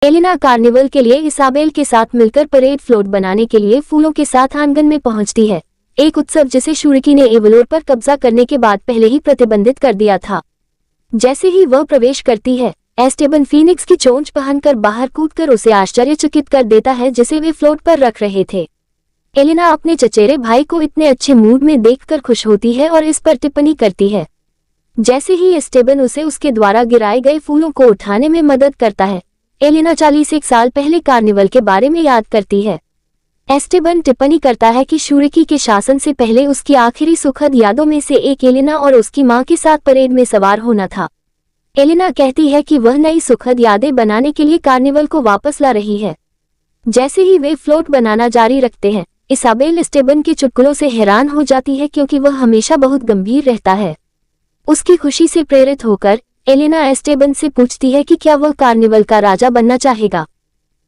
Elina carnival के लिए Isabelle के साथ मिलकर परेड फ्लोट बनाने के लिए फूलों के साथ आंगन में पहुंचती है, एक उत्सव जिसे शुरिकी ने एवलोर पर कब्जा करने के बाद पहले ही प्रतिबंधित कर दिया था। जैसे ही वह प्रवेश करती है, एस्टेबन फीनिक्स की चोंच पहनकर बाहर कूदकर उसे आश्चर्यचकित कर देता है जिसे वे फ्लोट पर रख रहे थे। एलिना अपने चचेरे भाई को इतने अच्छे मूड में देखकर खुश होती है और इस पर टिप्पणी करती है। जैसे ही एस्टेबन उसे उसके द्वारा गिराए गए फूलों को उठाने में मदद करता है, एलिना 41 साल पहले कार्निवल के बारे में याद करती है। एस्टेबन टिप्पणी करता है कि शुरिकी के शासन से पहले उसकी आखिरी सुखद यादों में से एक एलिना और उसकी मां के साथ परेड में सवार होना था। एलिना कहती है कि वह नई सुखद यादें बनाने के लिए कार्निवल को वापस ला रही है। जैसे ही वे फ्लोट बनाना जारी रखते हैं, इसाबेल एस्टेबन के चुटकुलों से हैरान हो जाती है क्योंकि वह हमेशा बहुत गंभीर रहता है। उसकी खुशी से प्रेरित होकर एलिना एस्टेबन से पूछती है कि क्या वह कार्निवल का राजा बनना चाहेगा।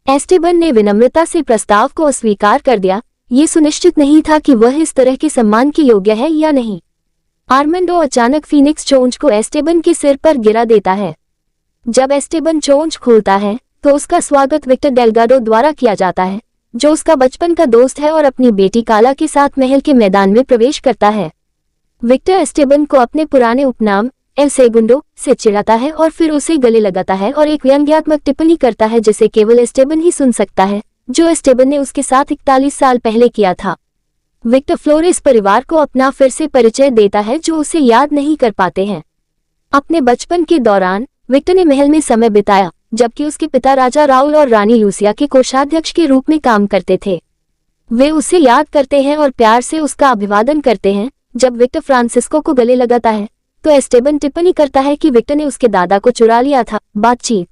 एस्टेबन ने विनम्रता से प्रस्ताव को अस्वीकार कर दिया। ये सुनिश्चित नहीं था कि वह इस तरह के सम्मान के योग्य है या नहीं। आर्मेंडो अचानक फीनिक्स चोंच को एस्टेबन के सिर पर गिरा देता है। जब एस्टेबन चोंच खोलता है तो उसका स्वागत विक्टर डेल्गाडो द्वारा किया जाता है, जो उसका बचपन का दोस्त है और अपनी बेटी काला के साथ महल के मैदान में प्रवेश करता है। विक्टर एस्टेबन को अपने पुराने उपनाम एल सेगुंडो से चिढ़ाता है और फिर उसे गले लगाता है और एक व्यंग्यात्मक टिप्पणी करता है जिसे केवल एस्टेबन ही सुन सकता है, जो एस्टेबन ने उसके साथ 41 साल पहले किया था। विक्टर फ्लोरेस परिवार को अपना फिर से परिचय देता है जो उसे याद नहीं कर पाते हैं। अपने बचपन के दौरान विक्टर ने महल में समय बिताया, जबकि उसके पिता राजा राउल और रानी लूसिया के कोषाध्यक्ष के रूप में काम करते थे। वे उसे याद करते हैं और प्यार से उसका अभिवादन करते हैं। जब विक्टर फ्रांसिस्को को गले लगाता है तो एस्टेबन टिप्पणी करता है कि विक्टर ने उसके दादा को चुरा लिया था। बातचीत।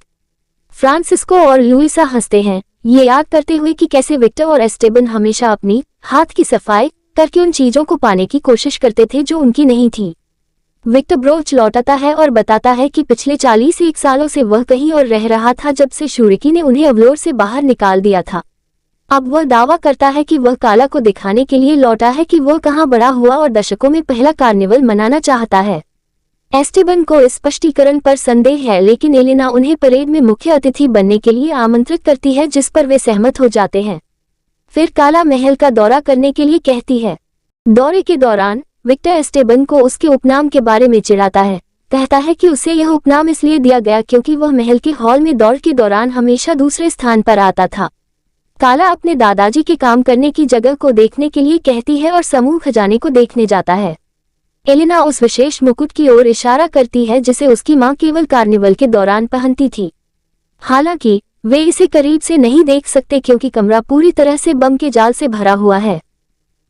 फ्रांसिस्को और लुइसा हंसते हैं, ये याद करते हुए कि कैसे विक्टर और एस्टेबन हमेशा अपनी हाथ की सफाई करके उन चीजों को पाने की कोशिश करते थे जो उनकी नहीं थी। विक्टर ब्रोच लौटाता है और बताता है कि पिछले 41 सालों से वह कहीं और रह रहा था जब से शुरिकी ने उन्हें अवलोर से बाहर निकाल दिया था। अब वह दावा करता है कि वह काला को दिखाने के लिए लौटा है कि वह कहाँ बड़ा हुआ और दशकों में पहला कार्निवल मनाना चाहता है। एस्टेबन को इस स्पष्टीकरण पर संदेह है, लेकिन एलिना उन्हें परेड में मुख्य अतिथि बनने के लिए आमंत्रित करती है, जिस पर वे सहमत हो जाते हैं। फिर काला महल का दौरा करने के लिए कहती है। दौरे के दौरान विक्टर एस्टेबन को उसके उपनाम के बारे में चिढ़ाता है, कहता है कि उसे यह उपनाम इसलिए दिया गया क्योंकि वह महल के हॉल में दौड़ के दौरान हमेशा दूसरे स्थान पर आता था। काला अपने दादाजी के काम करने की जगह को देखने के लिए कहती है और समूह खजाने को देखने जाता है। एलिना उस विशेष मुकुट की ओर इशारा करती है जिसे उसकी मां केवल कार्निवल के दौरान पहनती थी। हालांकि वे इसे करीब से नहीं देख सकते क्योंकि कमरा पूरी तरह से बम के जाल से भरा हुआ है।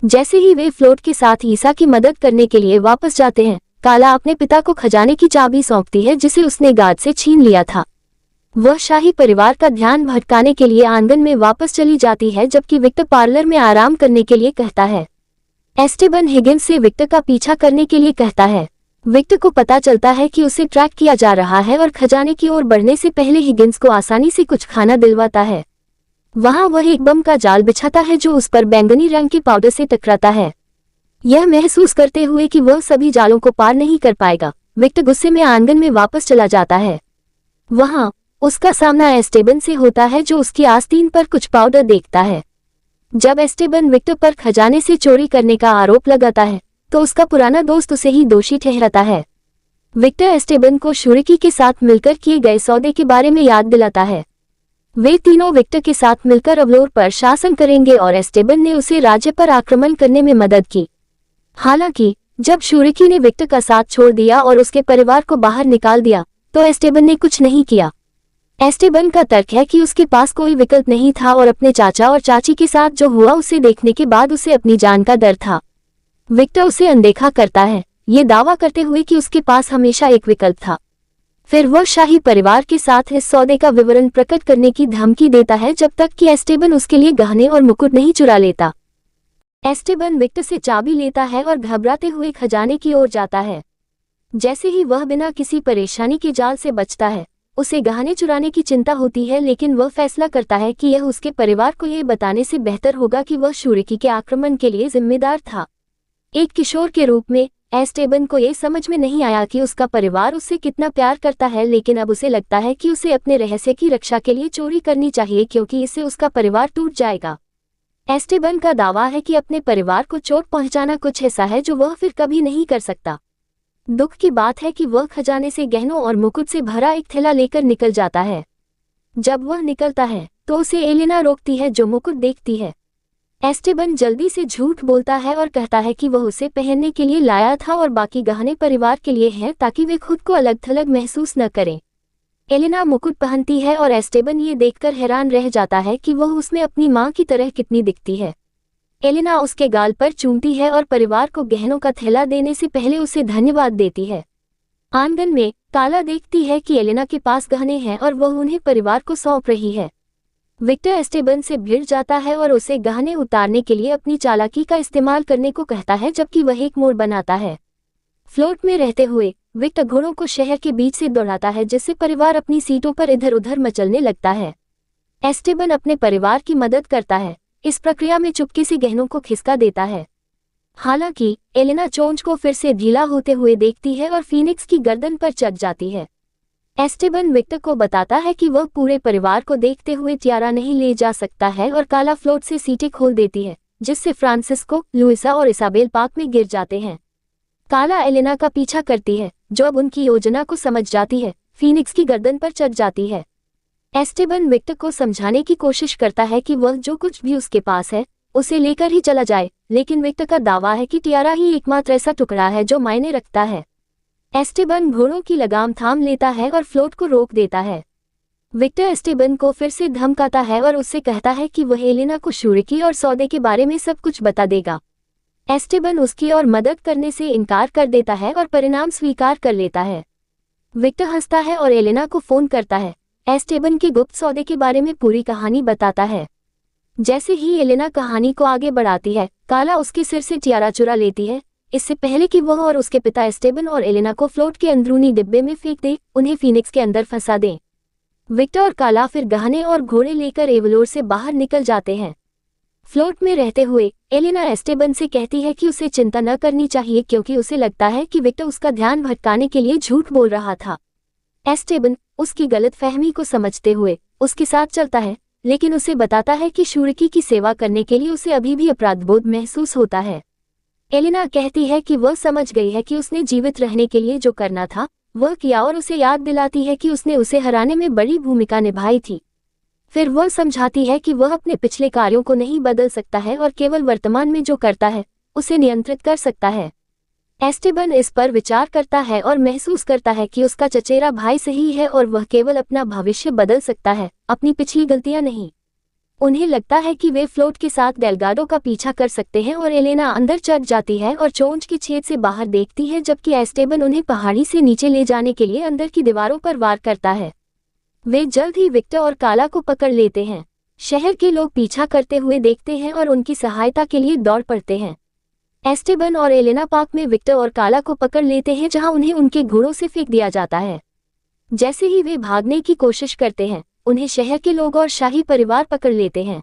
जैसे ही वे फ्लोट के साथ ईसा की मदद करने के लिए वापस जाते हैं, काला अपने पिता को खजाने की चाबी सौंपती है जिसे उसने गार्ड से छीन लिया था। वह शाही परिवार का ध्यान भटकाने के लिए आंगन में वापस चली जाती है, जबकि विक्टर पार्लर में आराम करने के लिए कहता है। एस्टेबन हिगिंस से विक्टर का पीछा करने के लिए कहता है। विक्टर को पता चलता है कि उसे ट्रैक किया जा रहा है और खजाने की ओर बढ़ने से पहले हिगिंस को आसानी से कुछ खाना दिलवाता है। वहां वह एक बम का जाल बिछाता है जो उस पर बैंगनी रंग के पाउडर से टकराता है। यह महसूस करते हुए कि वह सभी जालों को पार नहीं कर पाएगा, विक्टर गुस्से में आंगन में वापस चला जाता है। वहां उसका सामना एस्टेबन से होता है जो उसकी आस्तीन पर कुछ पाउडर देखता है। जब एस्टेबन विक्टर पर खजाने से चोरी करने का आरोप लगाता है तो उसका पुराना दोस्त उसे ही दोषी ठहराता है। विक्टर एस्टेबन को शुरिकी के साथ मिलकर किए गए सौदे के बारे में याद दिलाता है। वे तीनों विक्टर के साथ मिलकर अवलोर पर शासन करेंगे और एस्टेबन ने उसे राज्य पर आक्रमण करने में मदद की। हालांकि जब शुरिकी ने विक्टर का साथ छोड़ दिया और उसके परिवार को बाहर निकाल दिया तो एस्टेबन ने कुछ नहीं किया। एस्टेबन का तर्क है कि उसके पास कोई विकल्प नहीं था और अपने चाचा और चाची के साथ जो हुआ उसे देखने के बाद उसे अपनी जान का डर था। विक्टर उसे अनदेखा करता है, ये दावा करते हुए कि उसके पास हमेशा एक विकल्प था। फिर वह शाही परिवार के साथ इस सौदे का विवरण प्रकट करने की धमकी देता है जब तक कि एस्टेबन उसके लिए गहने और मुकुट नहीं चुरा लेता। एस्टेबन विक्टर से चाबी लेता है और घबराते हुए खजाने की ओर जाता है। जैसे ही वह बिना किसी परेशानी के जाल से बचता है, उसे गहने चुराने की चिंता होती है, लेकिन वह फैसला करता है कि यह उसके परिवार को यह बताने से बेहतर होगा कि वह शुरिकी के आक्रमण के लिए जिम्मेदार था। एक किशोर के रूप में एस्टेबन को ये समझ में नहीं आया कि उसका परिवार उससे कितना प्यार करता है, लेकिन अब उसे लगता है कि उसे अपने रहस्य की रक्षा के लिए चोरी करनी चाहिए क्योंकि इससे उसका परिवार टूट जाएगा। एस्टेबन का दावा है कि अपने परिवार को चोट पहुंचाना कुछ ऐसा है जो वह फिर कभी नहीं कर सकता। दुख की बात है कि वह खजाने से गहनों और मुकुट से भरा एक थैला लेकर निकल जाता है। जब वह निकलता है तो उसे एलेना रोकती है जो मुकुट देखती है। एस्टेबन जल्दी से झूठ बोलता है और कहता है कि वह उसे पहनने के लिए लाया था और बाकी गहने परिवार के लिए हैं ताकि वे खुद को अलग थलग महसूस न करें। एलेना मुकुट पहनती है और एस्टेबन ये देखकर हैरान रह जाता है कि वह उसमें अपनी मां की तरह कितनी दिखती है। एलेना उसके गाल पर चूमती है और परिवार को गहनों का थैला देने से पहले उसे धन्यवाद देती है। आंगन में काला देखती है कि एलेना के पास गहने हैं और वह उन्हें परिवार को सौंप रही है। विक्टर एस्टेबन से भिड़ जाता है और उसे गहने उतारने के लिए अपनी चालाकी का इस्तेमाल करने को कहता है, जबकि वह एक मोड़ बनाता है। फ्लोट में रहते हुए विक्टर घोड़ों को शहर के बीच से दौड़ाता है, जिससे परिवार अपनी सीटों पर इधर उधर मचलने लगता है। एस्टेबन अपने परिवार की मदद करता है। इस प्रक्रिया में चुपके से गहनों को खिसका देता है। हालांकि एलेना चोंच को फिर से ढीला होते हुए देखती है और फीनिक्स की गर्दन पर चढ़ जाती है। एस्टेबन विक्टर को बताता है कि वह पूरे परिवार को देखते हुए टियारा नहीं ले जा सकता है और काला फ्लोट से सीटें खोल देती है, जिससे फ्रांसिस्को, लुइसा और इसाबेल पार्क में गिर जाते हैं। काला एलेना का पीछा करती है, जो अब उनकी योजना को समझ जाती है। फीनिक्स की गर्दन पर चढ़ जाती है। एस्टेबन विक्टर को समझाने की कोशिश करता है कि वह जो कुछ भी उसके पास है उसे लेकर ही चला जाए, लेकिन विक्टर का दावा है कि टियारा ही एकमात्र ऐसा टुकड़ा है जो मायने रखता है। एस्टेबन घोड़ों की लगाम थाम लेता है और फ्लोट को रोक देता है। विक्टर एस्टेबन को फिर से धमकाता है और उससे कहता है कि वह एलेना को शुरिकी और सौदे के बारे में सब कुछ बता देगा। एस्टेबन उसकी और मदद करने से इनकार कर देता है और परिणाम स्वीकार कर लेता है। विक्टर हंसता है और एलेना को फोन करता है। एस्टेबन के गुप्त सौदे के बारे में पूरी कहानी बताता है। जैसे ही एलेना कहानी को आगे बढ़ाती है, काला उसके सिर से टियारा चुरा लेती है, इससे पहले कि वह और उसके पिता एस्टेबन और एलेना को फ्लोट के अंदरूनी डिब्बे में फेंक दे, उन्हें फीनिक्स के अंदर फंसा दें। विक्टर और काला फिर गहने और घोड़े लेकर एवलोर से बाहर निकल जाते हैं। फ्लोट में रहते हुए एलेना एस्टेबन से कहती है कि उसे चिंता न करनी चाहिए क्योंकि उसे लगता है कि विक्टर उसका ध्यान भटकाने के लिए झूठ बोल रहा था। एस्टेबन उसकी गलतफहमी को समझते हुए उसके साथ चलता है, लेकिन उसे बताता है कि शुरिकी की सेवा करने के लिए उसे अभी भी अपराधबोध महसूस होता है। एलेना कहती है कि वह समझ गई है कि उसने जीवित रहने के लिए जो करना था वह किया और उसे याद दिलाती है कि उसने उसे हराने में बड़ी भूमिका निभाई थी। फिर वह समझाती है कि वह अपने पिछले कार्यों को नहीं बदल सकता है और केवल वर्तमान में जो करता है उसे नियंत्रित कर सकता है। एस्टेबन इस पर विचार करता है और महसूस करता है कि उसका चचेरा भाई सही है और वह केवल अपना भविष्य बदल सकता है, अपनी पिछली गलतियां नहीं। उन्हें लगता है कि वे फ्लोट के साथ डेलगाडो का पीछा कर सकते हैं और एलेना अंदर चढ़ जाती है और चोंच के छेद से बाहर देखती है, जबकि एस्टेबन उन्हें पहाड़ी से नीचे ले जाने के लिए अंदर की दीवारों पर वार करता है। वे जल्द ही विक्टर और काला को पकड़ लेते हैं। शहर के लोग पीछा करते हुए देखते हैं और उनकी सहायता के लिए दौड़ पड़ते हैं। एस्टेबन और एलेना पार्क में विक्टर और काला को पकड़ लेते हैं, जहां उन्हें उनके घोड़ों से फेंक दिया जाता है। जैसे ही वे भागने की कोशिश करते हैं, उन्हें शहर के लोग और शाही परिवार पकड़ लेते हैं।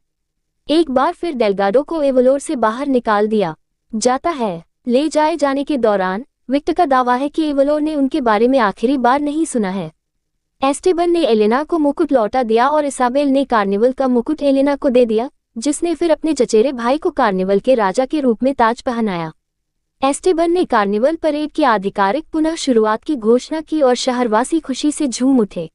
एक बार फिर डेलगाडो को एवलोर से बाहर निकाल दिया जाता है। ले जाए जाने के दौरान विक्टर का दावा है कि एवलोर ने उनके बारे में आखिरी बार नहीं सुना है। एस्टेबन ने एलेना को मुकुट लौटा दिया और इसाबेल ने कार्निवल का मुकुट एलेना को दे दिया, जिसने फिर अपने चचेरे भाई को कार्निवल के राजा के रूप में ताज पहनाया। एस्टेबन ने कार्निवल परेड की आधिकारिक पुनः शुरुआत की घोषणा की और शहरवासी खुशी से झूम उठे।